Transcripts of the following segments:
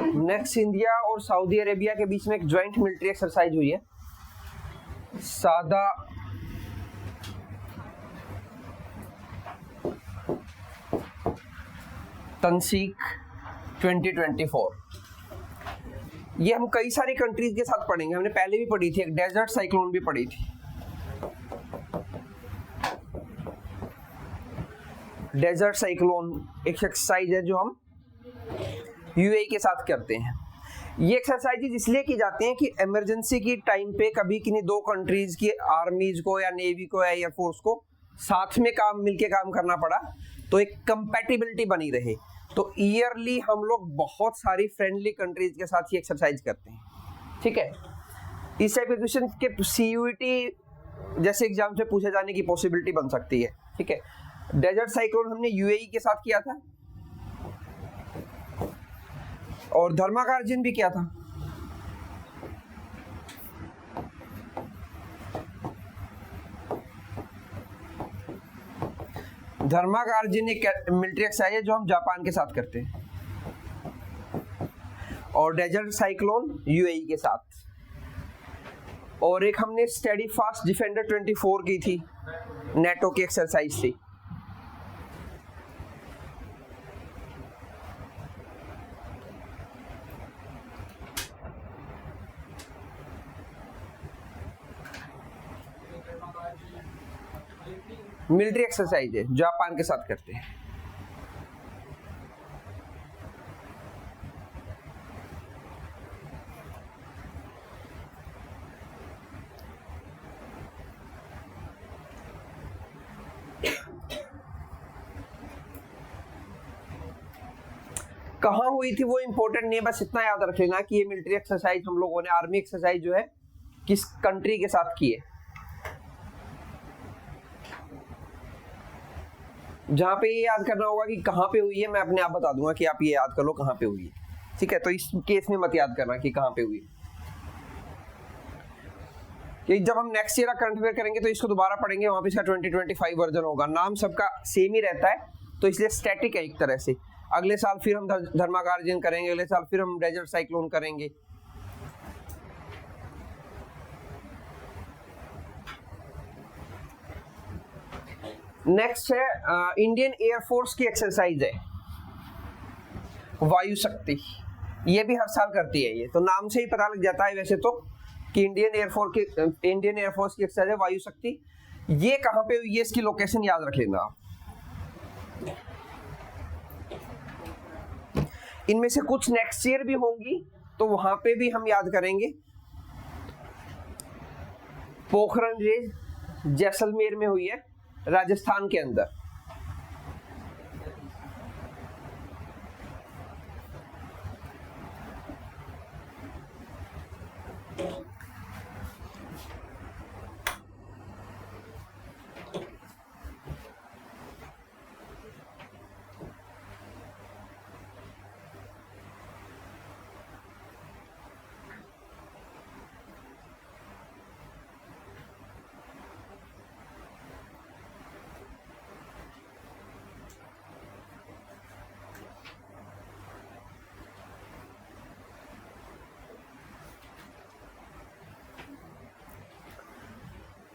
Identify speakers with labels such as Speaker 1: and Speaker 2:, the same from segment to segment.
Speaker 1: Next India और Saudi Arabia के बीच में एक ज्वाइंट मिलिट्री एक्सरसाइज हुई है, सादा तंसीक 2024। ये हम कई सारी कंट्रीज के साथ पढ़ेंगे, हमने पहले भी पढ़ी थी, एक डेजर्ट साइक्लोन भी पढ़ी थी। डेजर्ट साइक्लोन एक एक्सरसाइज है जो हम यूएई के साथ करते हैं। ये एक्सरसाइजेज इसलिए की जाती हैं कि इमरजेंसी की टाइम पे कभी किन्हीं दो कंट्रीज की आर्मीज को या नेवी को या एयरफोर्स को साथ में मिलके काम करना पड़ा, तो एक कंपैटिबिलिटी बनी रहे। तो ईयरली हम लोग बहुत सारी फ्रेंडली कंट्रीज के साथ ये एक्सरसाइज करते हैं, ठीक है। इस टाइप के क्वेश्चन के सीयूईटी जैसे एग्जाम से पूछे जाने की पॉसिबिलिटी बन सकती है, ठीक है। डेजर्ट साइक्लोन हमने यूएई के साथ किया था और धर्माकार्जन भी किया था। धर्माकार्जन एक मिलिट्री एक्सरसाइज है जो हम जापान के साथ करते हैं, और डेजर्ट साइक्लोन यूएई के साथ। और एक हमने स्टेडी फास्ट डिफेंडर 24 की थी, नेटो की एक्सरसाइज थी। मिलिट्री एक्सरसाइज है, जापान के साथ करते हैं। कहाँ हुई थी वो इंपॉर्टेंट नहीं है, बस इतना याद रख लेना कि ये मिलिट्री एक्सरसाइज हम लोगों ने, आर्मी एक्सरसाइज जो है, किस कंट्री के साथ की है। जहां पे ये याद करना होगा कि कहाँ पे हुई है, मैं अपने आप बता दूंगा कि आप ये याद कर लो कहाँ पे हुई है, ठीक है। तो इस केस में मत याद करना कि कहाँ पे हुई है, कि जब हम नेक्स्ट ईयर करंट अफेयर करेंगे तो इसको दोबारा पढ़ेंगे, वहां पे इसका 2025 वर्जन होगा। नाम सबका सेम ही रहता है, तो इसलिए स्टैटिक है एक तरह से। अगले साल फिर हम धर्माकार्जन करेंगे, अगले साल फिर हम डेजर्ट साइक्लोन करेंगे। नेक्स्ट है इंडियन एयरफोर्स की एक्सरसाइज है वायु शक्ति। ये भी हर साल करती है ये, तो नाम से ही पता लग जाता है वैसे तो कि इंडियन एयरफोर्स की एक्सरसाइज है वायु शक्ति। ये कहाँ पे हुई है, इसकी लोकेशन याद रख लेना आप। इनमें से कुछ नेक्स्ट ईयर भी होंगी, तो वहां पे भी हम याद करेंगे। पोखरण रेंज जैसलमेर में हुई है, राजस्थान के अंदर।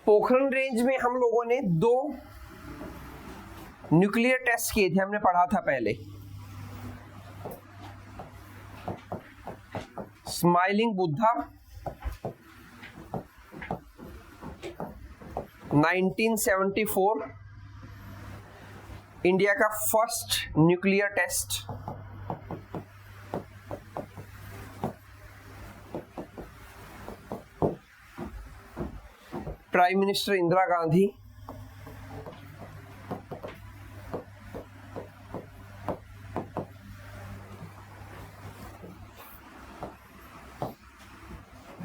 Speaker 1: पोखरण रेंज में हम लोगों ने 2 न्यूक्लियर टेस्ट किए थे, हमने पढ़ा था पहले। स्माइलिंग बुद्धा 1974, इंडिया का first nuclear test. Prime minister Indira Gandhi,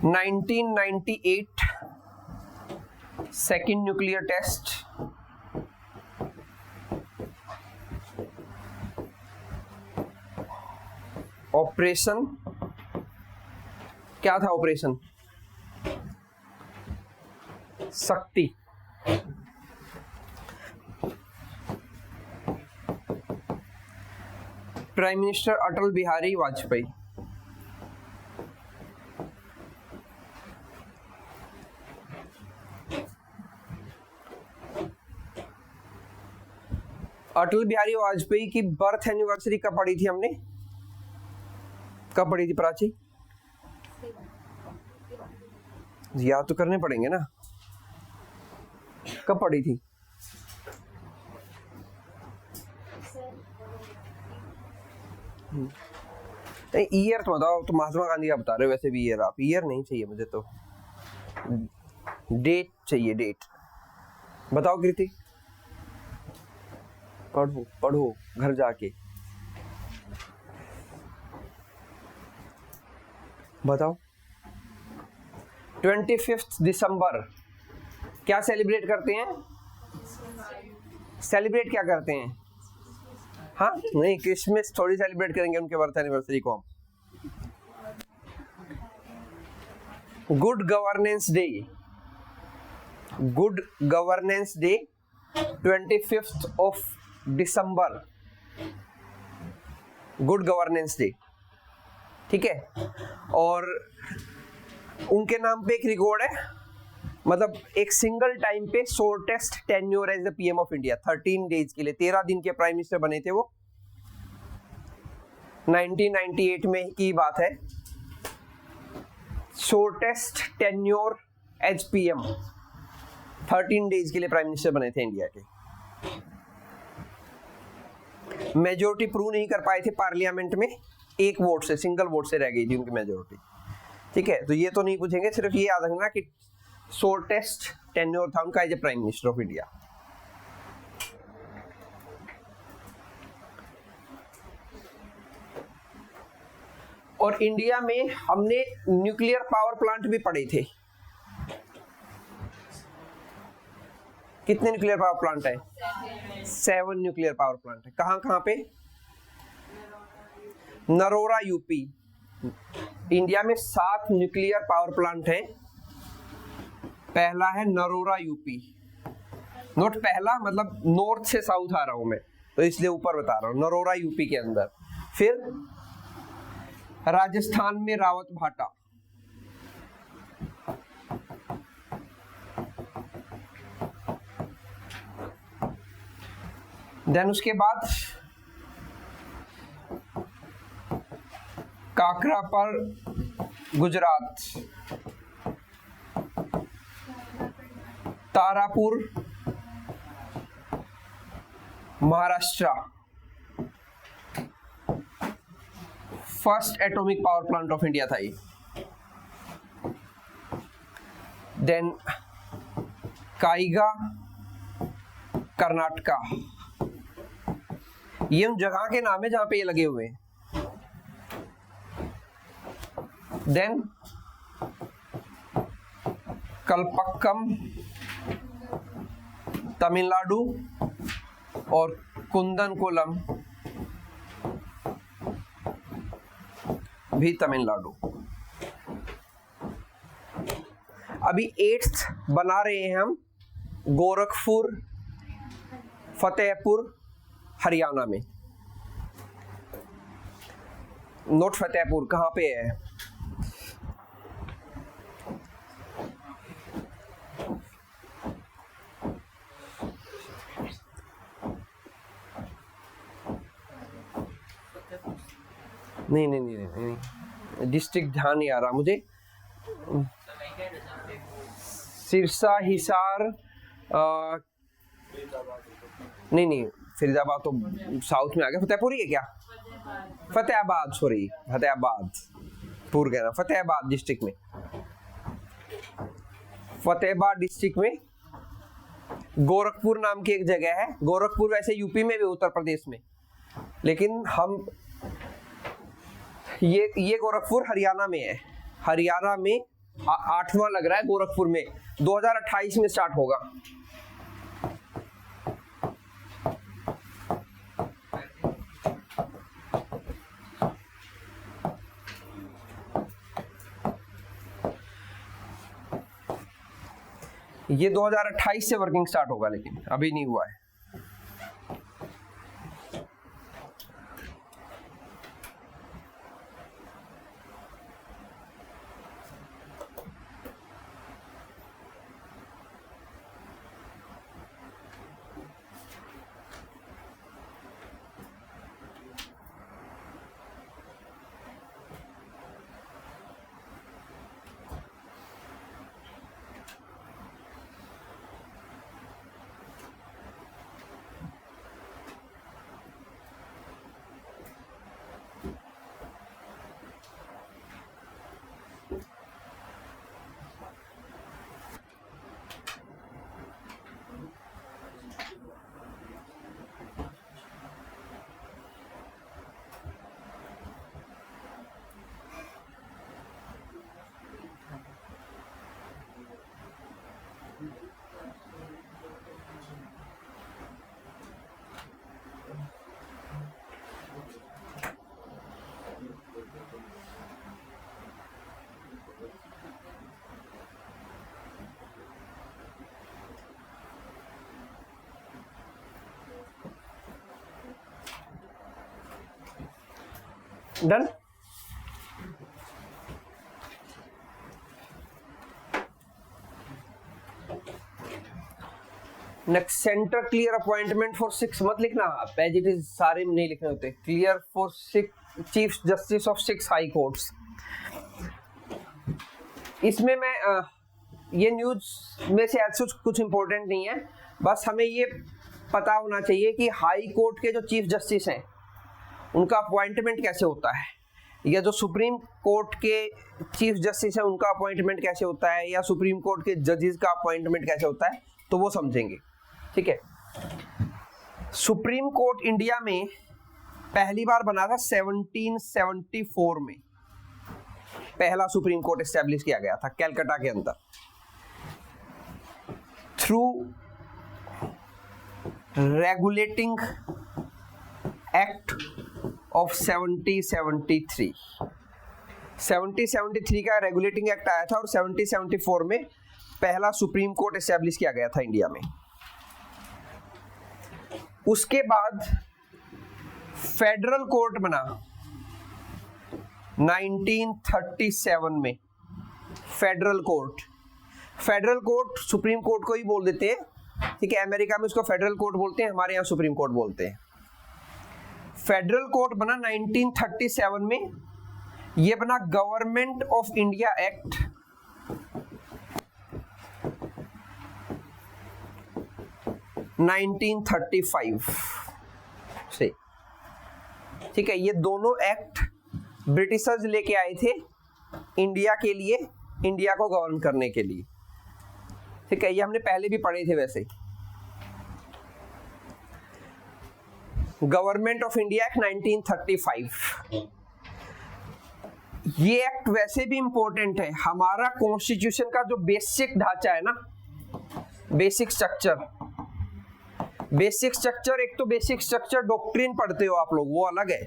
Speaker 1: (1998) second nuclear test. Operation क्या था? Operation Shakti. Prime minister Atal Bihari Vajpayee. Atal Bihari Vajpayee की बर्थ एनिवर्सरी कब पड़ी थी हमने? कब पड़ी थी प्राची? याद तो करने पड़ेंगे ना, कब पड़ी थी? नहीं, ईयर तो बताओ। तो महात्मा गांधी का बता रहे हो, वैसे भी ईयर, आप ईयर नहीं चाहिए मुझे, तो डेट चाहिए, डेट बताओ कृति। पढ़ो पढ़ो घर जाके, बताओ। 25 दिसंबर क्या सेलिब्रेट करते हैं? सेलिब्रेट क्या करते हैं? हाँ नहीं, क्रिसमस थोड़ी सेलिब्रेट करेंगे उनके बर्थ एनिवर्सरी को हम। Good governance day, good governance day 25 दिसंबर, गुड गवर्नेंस डे, ठीक है। और उनके नाम पे एक रिकॉर्ड है, मतलब एक सिंगल टाइम पे shortest tenure as the PM of India, 13 days के लिए, 13 दिन के प्राइम मिनिस्टर बने थे वो। 1998 में की बात है, shortest tenure as PM, 13 days के लिए प्राइम मिनिस्टर बने थे इंडिया के। मेजोरिटी प्रूव नहीं कर पाए थे पार्लियामेंट में, एक वोट से, सिंगल वोट से रह गई थी उनकी मेजोरिटी, ठीक है। तो ये तो नहीं पूछेंगे, सिर्फ ये याद रखना कि शॉर्टेस्ट टेन्योर था उनका as a prime minister of India. और इंडिया में हमने न्यूक्लियर पावर प्लांट भी पढ़े थे। कितने न्यूक्लियर पावर प्लांट है? 7 न्यूक्लियर पावर प्लांट है। कहां कहां पे? नरोरा यूपी। इंडिया में 7 न्यूक्लियर पावर प्लांट है। पहला है नरोरा यूपी, नोट पहला मतलब नॉर्थ से साउथ आ रहा हूं मैं, तो इसलिए ऊपर बता रहा हूं, नरोरा यूपी के अंदर। फिर राजस्थान में रावत भाटा, देन उसके बाद Kakrapar Gujarat, Tarapur Maharashtra, first atomic power plant of India था ये। देन काइगा कर्नाटका, ये उन जगह के नाम है जहां पे ये लगे हुए हैं। देन कलपक्कम तमिलनाडु और कुंदनकुलम भी तमिलनाडु। अभी 8th बना रहे हैं हम, गोरखपुर फतेहपुर हरियाणा में। नोट फतेहपुर कहां पे है? नहीं नहीं नहीं नहीं, नहीं। डिस्ट्रिक्ट ध्यान नहीं आ रहा मुझे। सिरसा, हिसार, नहीं नहीं, फरीदाबाद तो साउथ में आ गया। फतेहपुर ही है क्या? फतेहाबाद, सॉरी फतेहाबाद, पूर्व कह रहा, फतेहाबाद डिस्ट्रिक्ट में, फतेहाबाद डिस्ट्रिक्ट में गोरखपुर नाम की एक जगह है। गोरखपुर वैसे यूपी में भी, उत्तर प्रदेश में, लेकिन हम ये गोरखपुर हरियाणा में है। हरियाणा में 8वां लग रहा है गोरखपुर में, 2028 में स्टार्ट होगा। ये 2028 से वर्किंग स्टार्ट होगा, लेकिन अभी नहीं हुआ है। Done. Next, centre clear appointment for 6 मत लिखना आप, एज इट इज सारे नहीं लिखने होते। Clear for 6 chief justice of 6 high courts. इसमें मैं ये न्यूज में से ऐसा कुछ इंपॉर्टेंट नहीं है, बस हमें ये पता होना चाहिए कि हाई कोर्ट के जो चीफ जस्टिस हैं उनका अपॉइंटमेंट कैसे होता है, या जो सुप्रीम कोर्ट के चीफ जस्टिस हैं उनका अपॉइंटमेंट कैसे होता है, या सुप्रीम कोर्ट के जजेस का अपॉइंटमेंट कैसे होता है, तो वो समझेंगे। ठीक है, सुप्रीम कोर्ट इंडिया में पहली बार बना था 1774 में, पहला सुप्रीम कोर्ट एस्टेब्लिश किया गया था कलकत्ता के अंदर थ्रू रेगुलेटिंग एक्ट ऑफ 1773। 1773 का रेगुलेटिंग एक्ट आया था और 1774 में पहला सुप्रीम कोर्ट एस्टेब्लिश किया गया था इंडिया में। उसके बाद फेडरल कोर्ट बना 1937 में। फेडरल कोर्ट सुप्रीम कोर्ट को ही बोल देते हैं, ठीक है, अमेरिका में उसको फेडरल कोर्ट बोलते हैं, हमारे यहाँ सुप्रीम कोर्ट बोलते हैं। फेडरल कोर्ट बना 1937 में। ये बना गवर्नमेंट ऑफ इंडिया एक्ट 1935 से। ठीक है, ये दोनों एक्ट ब्रिटिशर्स लेके आए थे इंडिया के लिए, इंडिया को गवर्न करने के लिए। ठीक है, ये हमने पहले भी पढ़े थे वैसे। Government of India act 1935। ये एक्ट वैसे भी इंपॉर्टेंट है, हमारा कॉन्स्टिट्यूशन का जो बेसिक ढांचा है ना, बेसिक स्ट्रक्चर, एक तो बेसिक स्ट्रक्चर डॉक्ट्रिन पढ़ते हो आप लोग, वो अलग है।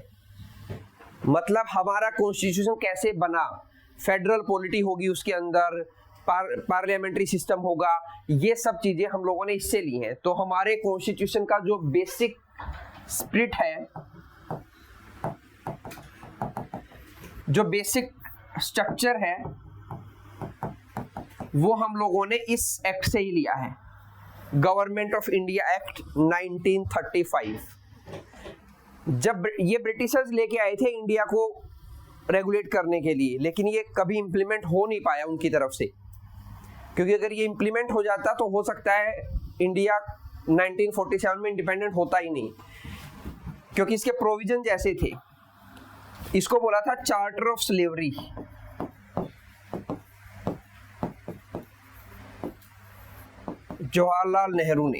Speaker 1: मतलब हमारा कॉन्स्टिट्यूशन कैसे बना, फेडरल पॉलिटी होगी उसके अंदर, पार्लियामेंट्री सिस्टम होगा, ये सब चीजें हम लोगों ने इससे ली हैं। तो हमारे कॉन्स्टिट्यूशन का जो बेसिक स्पिरिट है, जो बेसिक स्ट्रक्चर है, वो हम लोगों ने इस एक्ट से ही लिया है, गवर्नमेंट ऑफ इंडिया एक्ट 1935। जब ये ब्रिटिशर्स लेके आए थे इंडिया को रेगुलेट करने के लिए, लेकिन ये कभी इंप्लीमेंट हो नहीं पाया उनकी तरफ से, क्योंकि अगर ये इंप्लीमेंट हो जाता तो हो सकता है इंडिया 1947 में इंडिपेंडेंट होता ही नहीं, क्योंकि इसके प्रोविजन जैसे थे। इसको बोला था charter of slavery. Jawaharlal Nehru ने,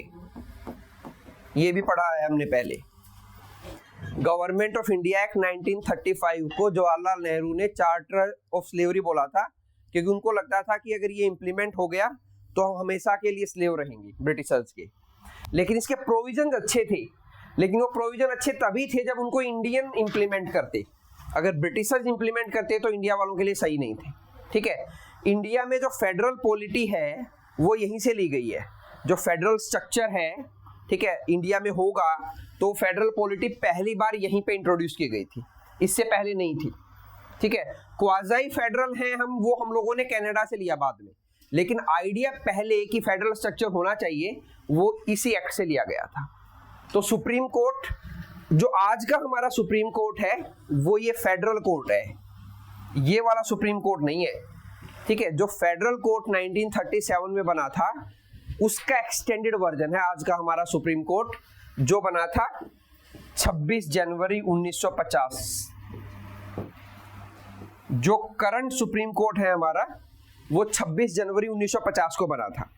Speaker 1: ये भी पढ़ा है हमने पहले। गवर्नमेंट ऑफ इंडिया एक्ट 1935 को जवाहरलाल नेहरू ने चार्टर ऑफ स्लेवरी बोला था, क्योंकि उनको लगता था कि अगर ये इंप्लीमेंट हो गया तो हम हमेशा के लिए स्लेव रहेंगे ब्रिटिशर्स के। लेकिन इसके प्रोविजन अच्छे थे, लेकिन वो प्रोविजन अच्छे तभी थे जब उनको इंडियन इंप्लीमेंट करते। अगर ब्रिटिशर्स इंप्लीमेंट करते तो इंडिया वालों के लिए सही नहीं थे। ठीक है, इंडिया में जो फेडरल पॉलिटी है वो यहीं से ली गई है, जो फेडरल स्ट्रक्चर है, ठीक है, इंडिया में होगा तो फेडरल पॉलिटी पहली बार यहीं पे इंट्रोड्यूस की गई थी, इससे पहले नहीं थी। ठीक है, क्वाज़ाई फेडरल है वो हम लोगों ने कनाडा से लिया बाद में, लेकिन आइडिया पहले कि फेडरल स्ट्रक्चर होना चाहिए वो इसी एक्ट से लिया गया था। तो सुप्रीम कोर्ट जो आज का हमारा सुप्रीम कोर्ट है वो ये फेडरल कोर्ट है, ये वाला सुप्रीम कोर्ट नहीं है। ठीक है, जो फेडरल कोर्ट 1937 में बना था उसका एक्सटेंडेड वर्जन है आज का हमारा सुप्रीम कोर्ट, जो बना था 26 जनवरी 1950। जो करंट सुप्रीम कोर्ट है हमारा वो 26 जनवरी 1950 को बना था।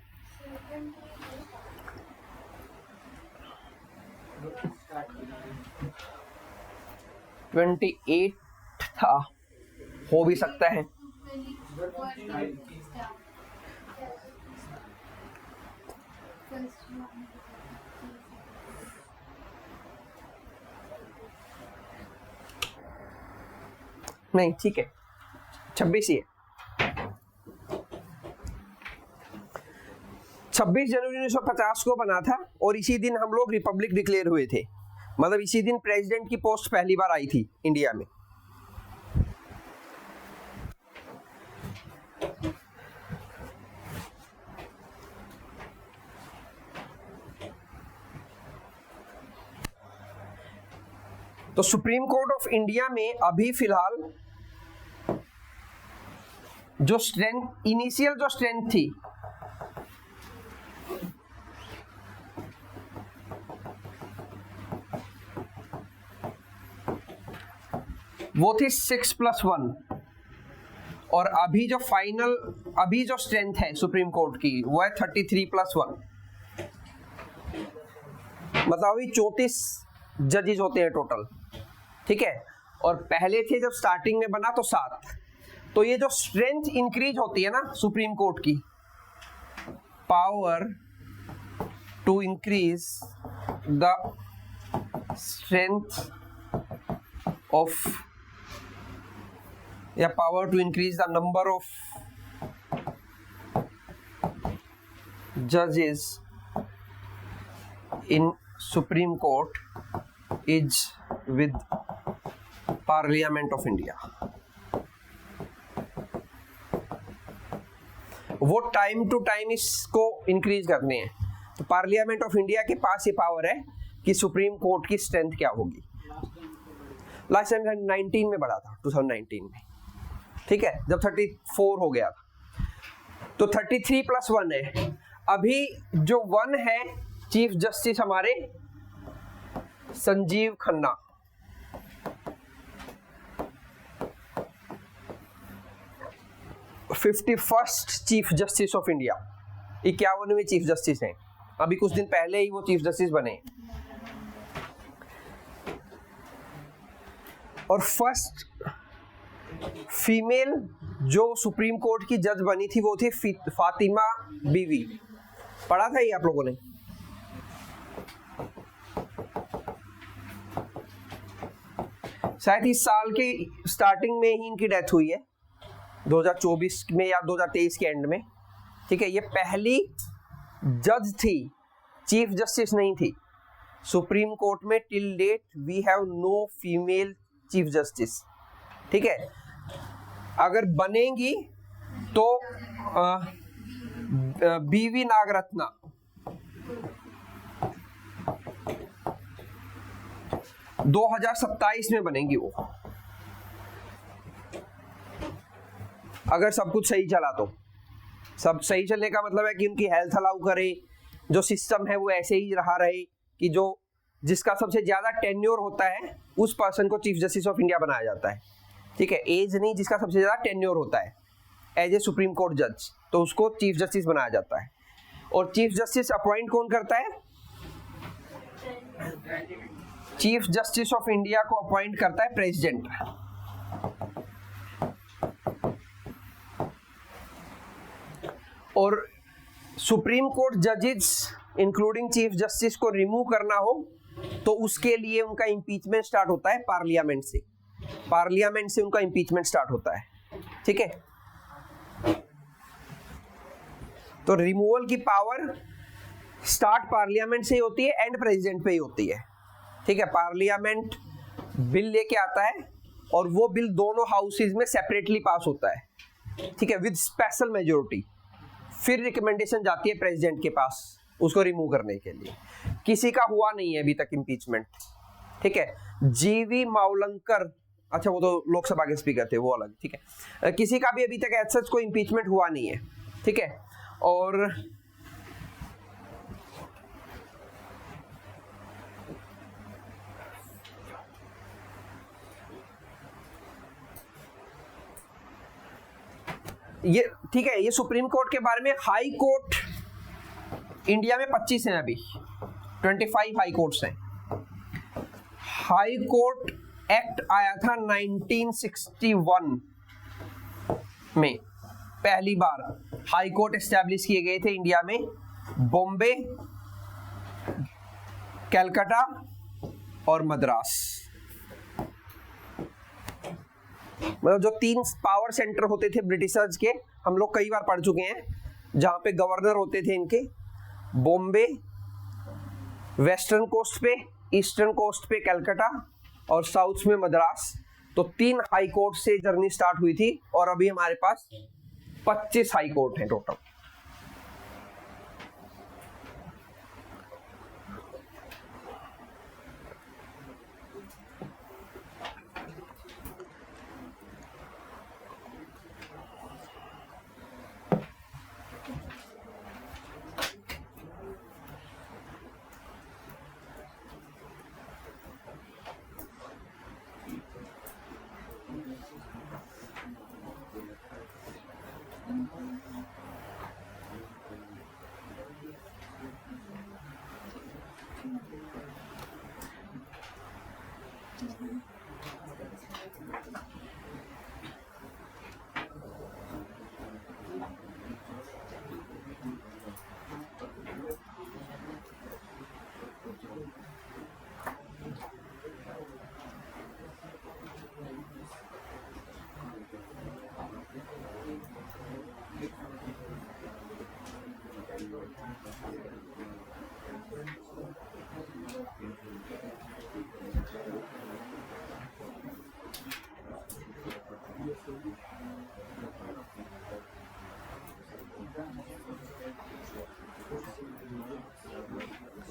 Speaker 1: (28) था, हो भी सकता है। नहीं, ठीक है, 26 ही है। 26 जनवरी 1950 को बना था और इसी दिन हम लोग रिपब्लिक डिक्लेयर हुए थे। मतलब इसी दिन प्रेसिडेंट की पोस्ट पहली बार आई थी इंडिया में। तो सुप्रीम कोर्ट ऑफ इंडिया में अभी फिलहाल जो स्ट्रेंथ, इनिशियल जो स्ट्रेंथ थी वो थी 6+1, और अभी जो फाइनल, अभी जो स्ट्रेंथ है सुप्रीम कोर्ट की वो है 33+1, मतलब अभी 34 जजेस होते हैं टोटल, ठीक है। और पहले थे जब स्टार्टिंग में बना तो 7। तो ये जो स्ट्रेंथ इंक्रीज होती है ना सुप्रीम कोर्ट की, power to increase the strength of, या power to increase the number of जजेस in supreme court is with parliament of India. वो टाइम टू टाइम इसको इंक्रीज करने हैं। तो पार्लियामेंट ऑफ इंडिया के पास ये पावर है कि सुप्रीम कोर्ट की स्ट्रेंथ क्या होगी। लास्ट टाइम 19 में बढ़ा था, 2019 में, ठीक है, जब 34 हो गया था। तो 33+1 है। अभी जो 1 है चीफ जस्टिस हमारे Sanjiv Khanna, first chief justice of India, 51वें चीफ जस्टिस हैं। अभी कुछ दिन पहले ही वो चीफ जस्टिस बने। और फर्स्ट फीमेल जो सुप्रीम कोर्ट की जज बनी थी वो थी फातिमा बीवी। पढ़ा था ये आप लोगों ने? शायद इस साल के स्टार्टिंग में ही इनकी डेथ हुई है, 2024 में या 2023 के एंड में, ठीक है। ये पहली जज थी, चीफ जस्टिस नहीं थी सुप्रीम कोर्ट में। Till date we have no female chief justice, ठीक है। अगर बनेंगी तो बीवी नागरत्ना, - 2027 में बनेंगी वो, अगर सब कुछ सही चला तो। सब सही चलने का मतलब है कि उनकी हेल्थ अलाउ करे, जो सिस्टम है वो ऐसे ही रहा रहे कि जो जिसका सबसे ज्यादा टेन्योर होता है उस पर्सन को चीफ जस्टिस ऑफ इंडिया बनाया जाता है, ठीक है। एज नहीं, जिसका सबसे ज्यादा टेन्योर होता है एज ए सुप्रीम कोर्ट जज, तो उसको चीफ जस्टिस बनाया जाता है। और चीफ जस्टिस अपॉइंट कौन करता है? चीफ जस्टिस ऑफ इंडिया को अपॉइंट करता है प्रेसिडेंट। और सुप्रीम कोर्ट जजेस इंक्लूडिंग चीफ जस्टिस को रिमूव करना हो तो उसके लिए उनका इंपीचमेंट स्टार्ट होता है पार्लियामेंट से। पार्लियामेंट से उनका इंपीचमेंट स्टार्ट होता है, ठीक है। तो रिमूवल की पावर स्टार्ट पार्लियामेंट से ही होती है, एंड प्रेसिडेंट पे ही होती है, ठीक है। पार्लियामेंट बिल लेके आता है और वो बिल दोनों हाउसेज में सेपरेटली पास होता है, ठीक है, विद स्पेशल मेजोरिटी। फिर रिकमेंडेशन जाती है प्रेसिडेंट के पास उसको रिमूव करने के लिए। किसी का हुआ नहीं है अभी तक इम्पीचमेंट, ठीक है। जीवी मावलंकर, अच्छा वो तो लोकसभा के स्पीकर थे, वो अलग, ठीक है। किसी का भी अभी तक ऐसा कोई इम्पीचमेंट हुआ नहीं है, ठीक है। और ये ठीक है, ये सुप्रीम कोर्ट के बारे में। हाई कोर्ट इंडिया में 25 हैं अभी, 25 हाई कोर्ट्स हैं। हाई कोर्ट एक्ट आया था 1961 में, पहली बार हाई कोर्ट एस्टैब्लिश किए गए थे इंडिया में। बॉम्बे, कलकत्ता और मद्रास, मतलब जो 3 पावर सेंटर होते थे ब्रिटिशर्स के, हम लोग कई बार पढ़ चुके हैं, जहां पे गवर्नर होते थे इनके। बॉम्बे, वेस्टर्न कोस्ट पे, ईस्टर्न कोस्ट पे कलकत्ता और साउथ में मद्रास। तो 3 हाई कोर्ट से जर्नी स्टार्ट हुई थी और अभी हमारे पास 25 हाई कोर्ट हैं टोटल।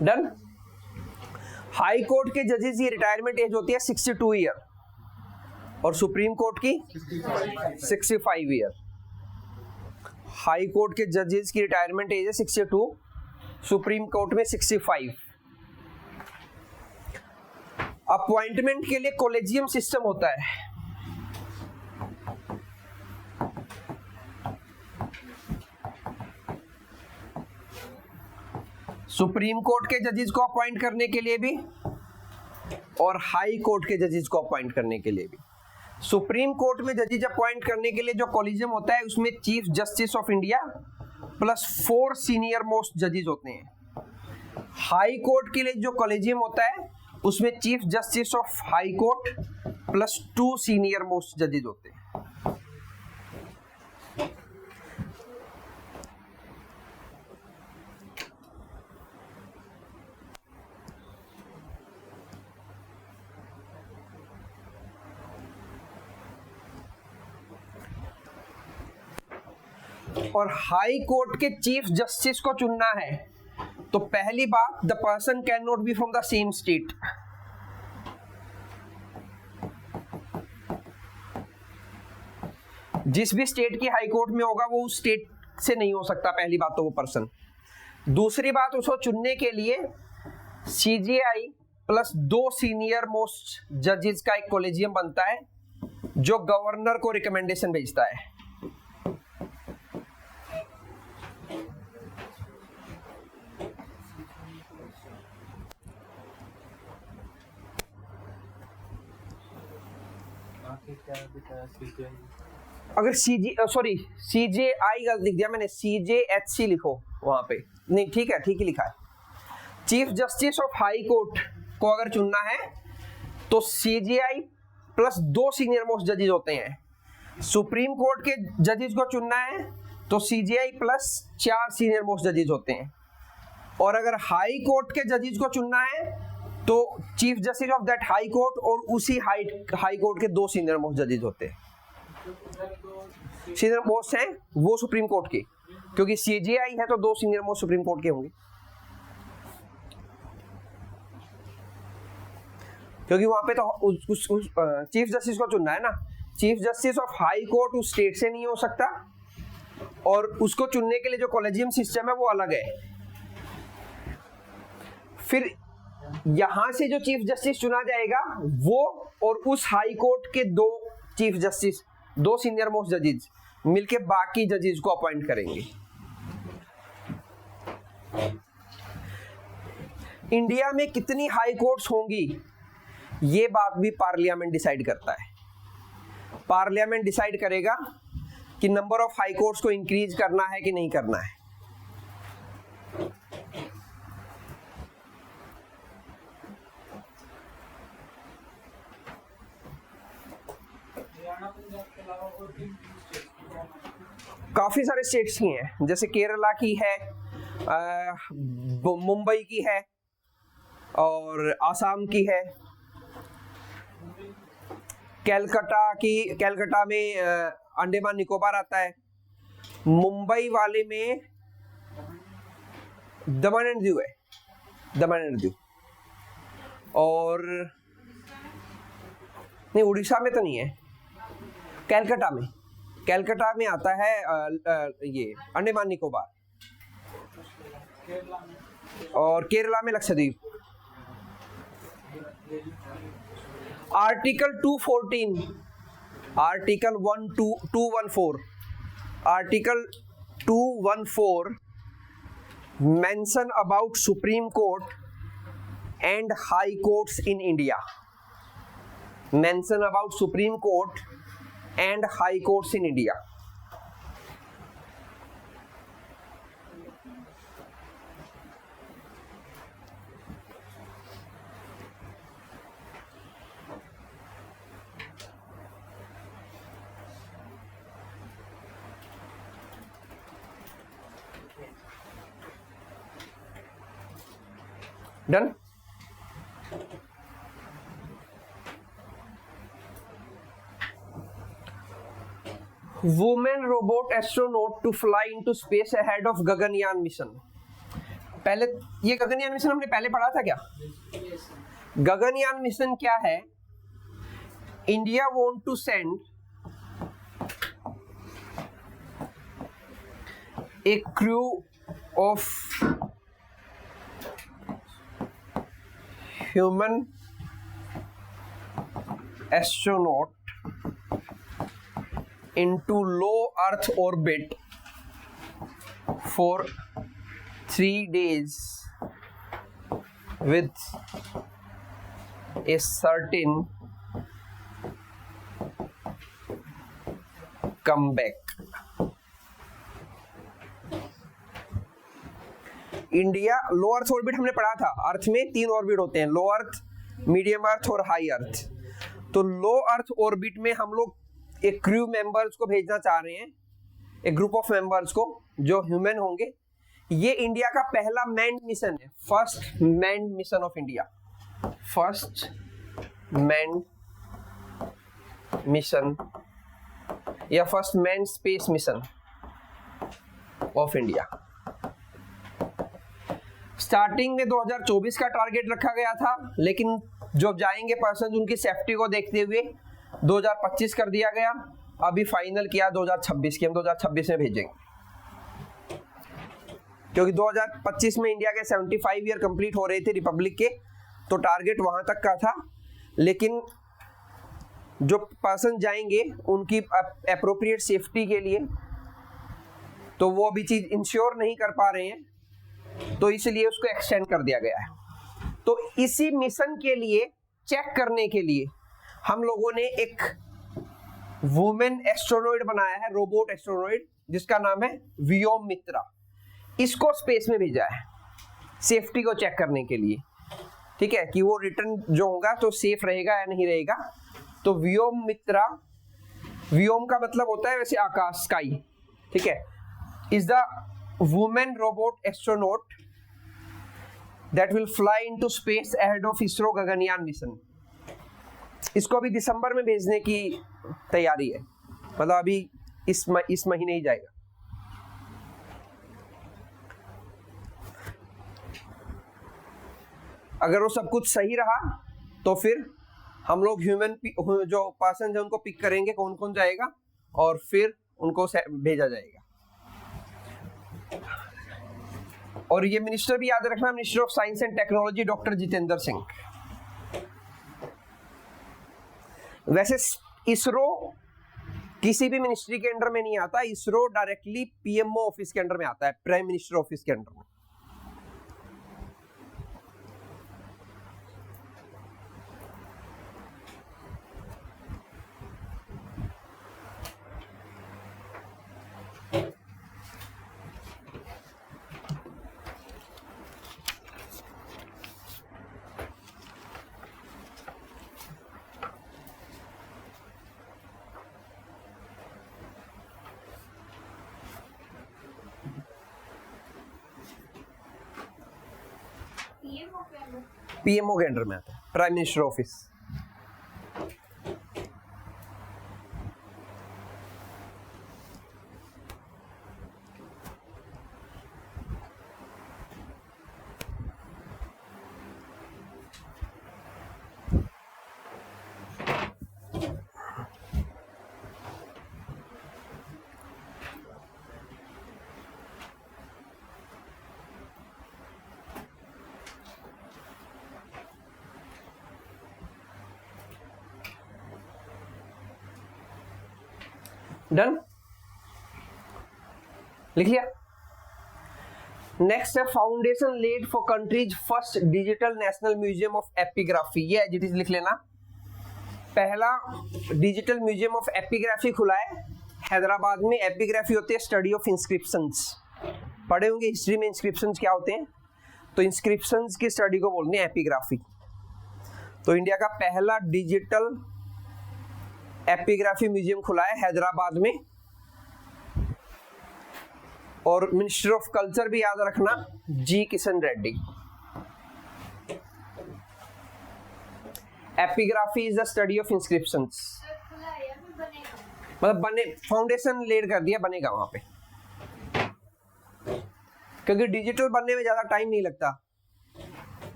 Speaker 1: डन। हाई कोर्ट के जजेस की रिटायरमेंट एज होती है 62 ईयर और सुप्रीम कोर्ट की 65 ईयर। हाई कोर्ट के जजेस की रिटायरमेंट एज है 62, सुप्रीम कोर्ट में 65। अपॉइंटमेंट के लिए कॉलेजियम सिस्टम होता है। सुप्रीम कोर्ट के जजेस को अपॉइंट करने के लिए भी और हाई कोर्ट के जजेस को अपॉइंट करने के लिए भी। सुप्रीम कोर्ट में जजेस अपॉइंट करने के लिए जो कॉलेजियम होता है उसमें chief justice of India plus 4 senior most जजेस होते हैं। हाई कोर्ट के लिए जो कॉलेजियम होता है उसमें chief justice of high court plus 2 senior most जजेस होते हैं। और हाई कोर्ट के चीफ जस्टिस को चुनना है तो पहली बात, the person can not be from the same state. जिस भी स्टेट की हाई कोर्ट में होगा वो उस स्टेट से नहीं हो सकता, पहली बात तो वो पर्सन। दूसरी बात, उसको चुनने के लिए सीजेआई प्लस 2 सीनियर मोस्ट जजेस का एक कॉलेजियम बनता है जो गवर्नर को रिकमेंडेशन भेजता है। अगर सीजेआई गलत लिख दिया मैंने, सीजेएचसी लिखो वहां पे। नहीं ठीक है, ठीक ही लिखा है। Chief justice of high court को अगर चुनना है तो सीजेआई प्लस 2 सीनियर मोस्ट जजेस होते हैं। सुप्रीम कोर्ट के जजेस को चुनना है तो सीजेआई प्लस 4 सीनियर मोस्ट जजेस होते हैं। और अगर हाई कोर्ट के जजेस को चुनना है तो chief justice of that high court और उसी हाई कोर्ट के 2 सीनियर मोस्ट जजेस होते हैं। सीनियर मोस्ट हैं वो सुप्रीम कोर्ट के, क्योंकि सीजेआई है तो 2 सीनियर मोस्ट सुप्रीम कोर्ट के होंगे, क्योंकि वहां पे तो उस चीफ जस्टिस को चुनना है ना। Chief justice of high court उस स्टेट से नहीं हो सकता और उसको चुनने के लिए जो कॉलेजियम सिस्टम है वो अलग है। फिर यहां से जो चीफ जस्टिस चुना जाएगा वो और उस हाई कोर्ट के 2 चीफ जस्टिस, 2 सीनियर मोस्ट जजेस मिलके बाकी जजेस को अपॉइंट करेंगे। इंडिया में कितनी हाई कोर्ट्स होंगी ये बात भी पार्लियामेंट डिसाइड करता है। पार्लियामेंट डिसाइड करेगा कि नंबर ऑफ हाई कोर्ट्स को इंक्रीज करना है कि नहीं करना है। काफी सारे स्टेट्स की हैं, जैसे केरला की है, मुंबई की है और आसाम की है। कैलकाटा में अंडमान निकोबार आता है। मुंबई वाले में दमन एंड दीव है, दमन एंड दीव। और नहीं, उड़ीसा में तो नहीं है, कैलकाटा में आता है ये अंडमान निकोबार, और केरला में Lakshadweep. Article 214, article 214 mention about supreme court and high courts in India. Mention about supreme court and high courts in India. Done. Women robot astronaut to fly into space ahead of Gaganyaan mission. पहले ये Gaganyaan mission हमने पहले पढ़ा था क्या? Gaganyaan mission क्या है? India want to send a crew of human astronaut into low Earth orbit for 3 days with a certain comeback. India low earth orbit हमने पढ़ा था। अर्थ में 3 ऑर्बिट होते हैं, लो अर्थ, मीडियम अर्थ और हाई अर्थ। तो लो अर्थ ऑर्बिट में हम लोग एक क्रू मेंबर्स को भेजना चाह रहे हैं, एक ग्रुप ऑफ मेंबर्स को जो ह्यूमन होंगे। ये इंडिया का पहला मैन्ड मिशन है, first manned mission of India, first manned mission या first manned space mission of India. Starting में 2024 का टारगेट रखा गया था, लेकिन जो जाएंगे पर्सन उनकी सेफ्टी को देखते हुए 2025 कर दिया गया। अभी फाइनल किया 2026 की, हम 2026 में भेजेंगे, क्योंकि 2025 में इंडिया के 75 ईयर कंप्लीट हो रहे थे रिपब्लिक के, तो टारगेट वहां तक का था। लेकिन जो पर्सन जाएंगे उनकी एप्रोप्रिएट सेफ्टी के लिए तो वो अभी चीज इंश्योर नहीं कर पा रहे हैं, तो इसलिए उसको एक्सटेंड कर दिया गया है। तो इसी मिशन के लिए चेक करने के लिए हम लोगों ने एक वुमेन एस्ट्रोनॉइड बनाया है, रोबोट एस्ट्रोनॉइड, जिसका नाम है व्योम मित्रा। इसको स्पेस में भेजा है सेफ्टी को चेक करने के लिए, ठीक है, कि वो रिटर्न जो होगा तो सेफ रहेगा या नहीं रहेगा। तो व्योम मित्रा, व्योम का मतलब होता है वैसे आकाश, स्काई, ठीक है, is the women robot astronaut that will fly into space ahead of ISRO Gaganyaan mission. इसको अभी दिसंबर में भेजने की तैयारी है, मतलब अभी इस महीने ही जाएगा। अगर वो सब कुछ सही रहा तो फिर हम लोग ह्यूमन जो पर्सन है उनको पिक करेंगे कौन कौन जाएगा, और फिर उनको भेजा जाएगा। और ये मिनिस्टर भी याद रखना, minister of science and technology doctor Jitendra Singh. वैसे इसरो किसी भी मिनिस्ट्री के अंडर में नहीं आता, इसरो डायरेक्टली पीएमओ ऑफिस के अंडर में आता है, प्राइम मिनिस्टर ऑफिस के अंडर में। पीएमओ के अंडर में आता है, प्राइम मिनिस्टर ऑफिस। डन, लिख लिया। नेक्स्ट है foundation laid for countries first digital national museum of epigraphy. ये एज इट इज लिख लेना। पहला डिजिटल म्यूजियम ऑफ एपिग्राफी खुला है हैदराबाद में। एपिग्राफी होती है स्टडी ऑफ इंस्क्रिप्शंस, पढ़े होंगे हिस्ट्री में इंस्क्रिप्शंस क्या होते हैं, तो इंस्क्रिप्शंस की स्टडी को बोलते हैं एपिग्राफी। तो इंडिया का पहला डिजिटल एपिग्राफी म्यूजियम खुला है हैदराबाद में। और मिनिस्टर ऑफ कल्चर भी याद रखना, G Kishan Reddy. Epigraphy is the study of inscriptions. मतलब बने, फाउंडेशन लेड कर दिया, बनेगा वहां पे, क्योंकि डिजिटल बनने में ज्यादा टाइम नहीं लगता।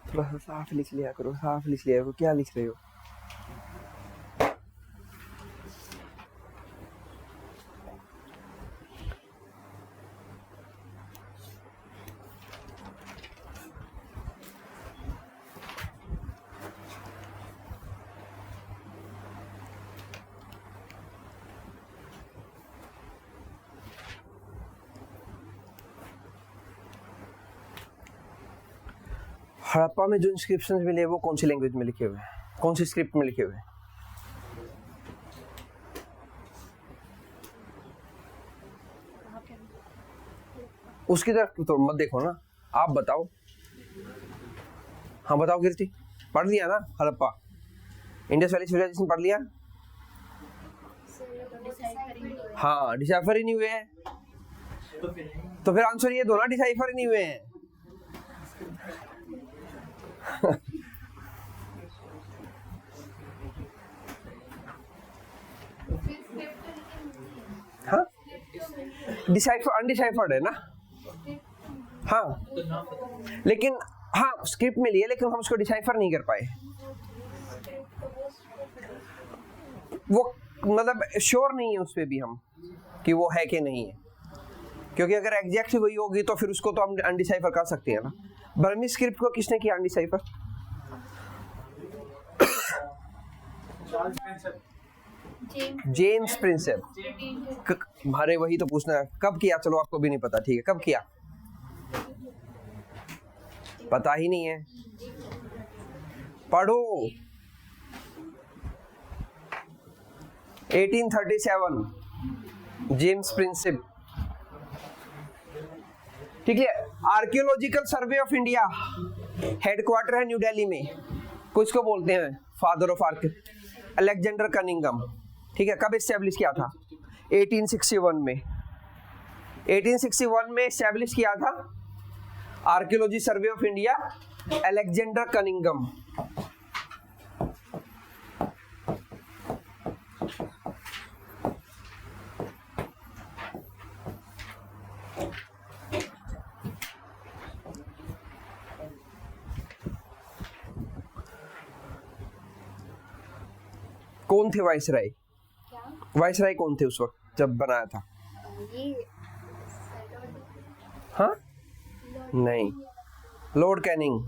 Speaker 1: थोड़ा सा साफ लिख लिया करो, साफ लिख लिया करो, क्या लिख रहे हो? हड़प्पा में जो इंस्क्रिप्शंस मिले वो कौन सी लैंग्वेज में लिखे हुए हैं, कौन सी स्क्रिप्ट में लिखे हुए हैं? उसकी तरफ तो मत देखो ना, आप बताओ। हाँ बताओ कीर्ति, पढ़ लिया ना हड़प्पा, इंडस वैली सिविलाइजेशन पढ़ लिया? हाँ, डिसाइफर ही नहीं हुए हैं, तो फिर आंसर ये दो ना, डिसाइफर ही नहीं हुए हैं। हाँ, डिसाइफर अनडिसाइफर्ड है ना। हाँ लेकिन, हाँ स्क्रिप्ट मिली है लेकिन हम उसको डिसाइफर नहीं कर पाए। वो मतलब श्योर नहीं है उस पे भी हम कि वो है कि नहीं है, क्योंकि अगर एग्जैक्ट वही होगी तो फिर उसको तो हम अनडिसाइफर कर सकते हैं ना। बर्मी स्क्रिप्ट को किसने किया अनडिसाइफर? James Prinsep. हमारे वही तो पूछना है, कब किया? चलो आपको भी नहीं पता, ठीक है, कब किया? पता ही नहीं है, पढ़ो। 1837 जेम्स प्रिंसेप, ठीक है। Archaeological survey of India headquarter है न्यू दिल्ली में, कुछ को बोलते हैं father of arc, Alexander Cunningham, ठीक है। कब एस्टेब्लिश किया था? 1861 में। 1861 में एस्टेब्लिश किया था archaeology survey of India, Alexander Cunningham. कौन थे वाइसराय? वाइसराय कौन थे उस वक्त जब बनाया था? हाँ नहीं, लॉर्ड कैनिंग।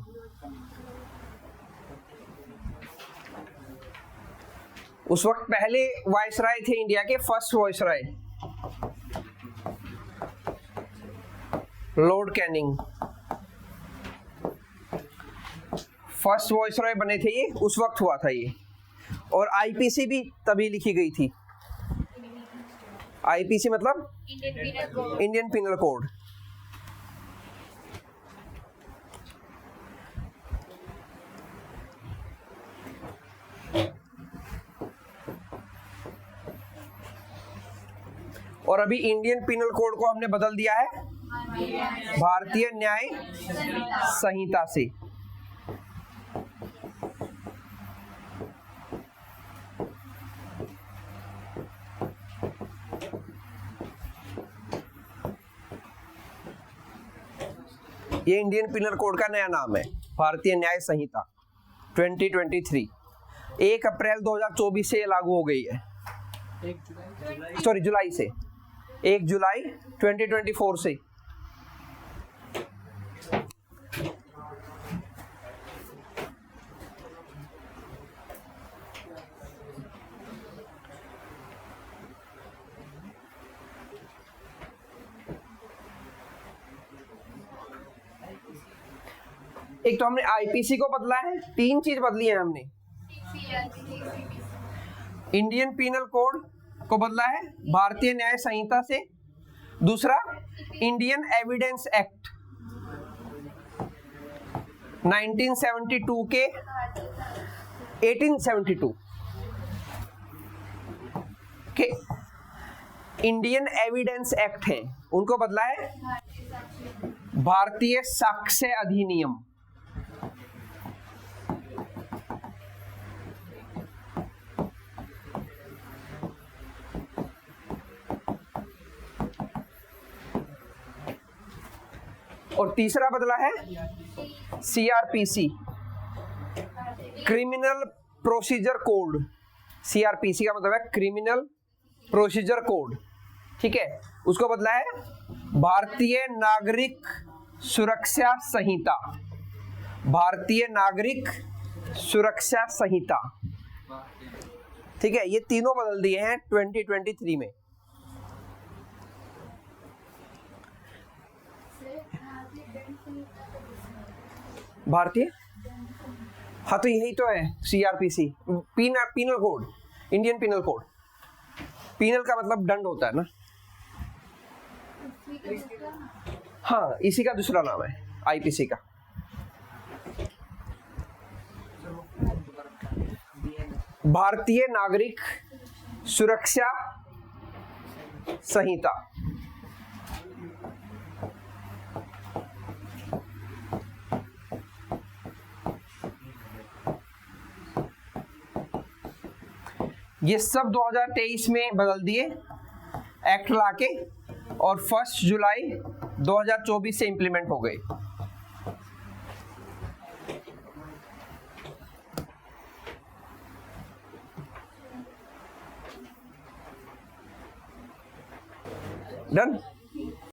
Speaker 1: उस वक्त पहले वाइसराय थे इंडिया के, first viceroy Lord Canning, first viceroy बने थे ये, उस वक्त हुआ था ये। और आईपीसी भी तभी लिखी गई थी। आईपीसी मतलब इंडियन पिनल कोड। और अभी इंडियन पिनल कोड को हमने बदल दिया है भारतीय न्याय संहिता से। ये इंडियन पिनल कोड का नया नाम है, भारतीय न्याय संहिता 2023। 1 अप्रैल 2024 से लागू हो गई है, सॉरी जुलाई से, 1 जुलाई 2024 से। एक तो हमने आईपीसी को बदला है, 3 चीज बदली है हमने। इंडियन पिनल कोड को बदला है भारतीय न्याय संहिता से, दूसरा इंडियन एविडेंस एक्ट 1972 के 1872 के इंडियन एविडेंस एक्ट हैं, उनको बदला है भारतीय साक्ष्य अधिनियम। और तीसरा बदला है CrPC, criminal procedure code. CrPC का मतलब है क्रिमिनल प्रोसीजर कोड, ठीक है, उसको बदला है भारतीय नागरिक सुरक्षा संहिता। भारतीय नागरिक सुरक्षा संहिता, ठीक है, ये तीनों बदल दिए हैं 2023 में। भारतीय, हाँ तो यही तो है CrPC, penal code, Indian penal code. Penal का मतलब दंड होता है ना, हाँ इसी का दूसरा नाम है आईपीसी का। भारतीय नागरिक सुरक्षा संहिता। ये सब 2023 में बदल दिए एक्ट लाके, और 1 जुलाई 2024 से इंप्लीमेंट हो गए। डन।